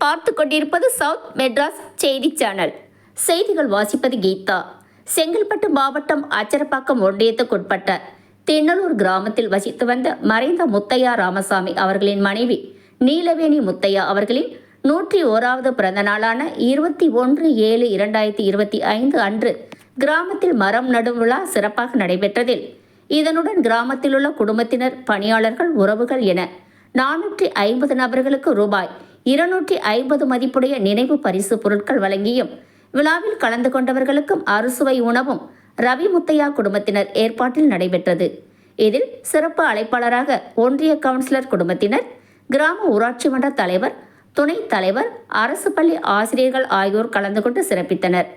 பார்த்து கொண்டிருப்பது சவுத் மெட்ராஸ் செய்தி சேனல். செய்திகள் வாசிப்பது கீதா. செங்கல்பட்டு மாவட்டம் அச்சரப்பாக்கம் ஒன்றியத்துக்குட்பட்ட தென்னலூர் கிராமத்தில் வசித்து வந்த மறைந்த முத்தையா ராமசாமி அவர்களின் மனைவி நீலவேணி முத்தையா அவர்களின் 101வது பிறந்த நாளான 21/7/2025 அன்று கிராமத்தில் மரம் நடும் விழா சிறப்பாக நடைபெற்றதில் இதனுடன் கிராமத்தில் உள்ள குடும்பத்தினர், பணியாளர்கள், உறவுகள் என 450 நபர்களுக்கு ரூபாய் 250 மதிப்புடைய நினைவு பரிசு பொருட்கள் வழங்கியும் விழாவில் கலந்து கொண்டவர்களுக்கும் அறுசுவை உணவும் ரவி முத்தையா குடும்பத்தினர் ஏற்பாட்டில் நடைபெற்றது. இதில் சிறப்பு அழைப்பாளராக ஒன்றிய கவுன்சிலர் குடும்பத்தினர், கிராம ஊராட்சி மன்ற தலைவர், துணைத் தலைவர், அரசு பள்ளி ஆசிரியர்கள் ஆகியோர் கலந்து கொண்டு சிறப்பித்தனர்.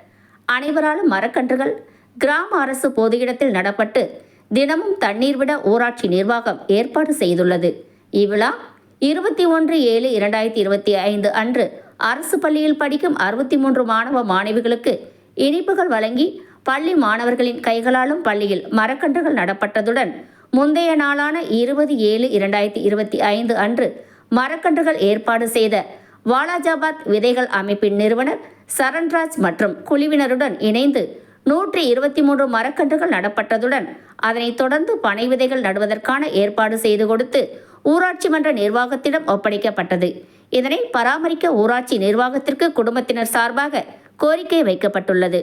அனைவராலும் மரக்கன்றுகள் கிராம அரசு பொது இடத்தில் நடப்பட்டு தினமும் தண்ணீர் விட ஊராட்சி நிர்வாகம் ஏற்பாடு செய்துள்ளது. இவ்விழா 21/7/2025 அன்று அரசு பள்ளியில் படிக்கும் 63 மாணவ மாணவிகளுக்கு இனிப்புகள் வழங்கி பள்ளி மாணவர்களின் கைகளாலும் பள்ளியில் மரக்கன்றுகள் நடப்பட்டதுடன் முந்தைய நாளான 20/7/2025 அன்று மரக்கன்றுகள் ஏற்பாடு செய்த வாலாஜாபாத் விதைகள் அமைப்பின் நிறுவனர் சரண்ராஜ் மற்றும் குழுவினருடன் இணைந்து 123 மரக்கன்றுகள் நடப்பட்டதுடன் அதனைத் தொடர்ந்து பனை விதைகள் நடுவதற்கான ஏற்பாடு செய்து கொடுத்து ஊராட்சி மன்ற நிர்வாகத்திடம் ஒப்படைக்கப்பட்டது. இதனை பராமரிக்க ஊராட்சி நிர்வாகத்திற்கு குடும்பத்தினர் சார்பாக கோரிக்கை வைக்கப்பட்டுள்ளது.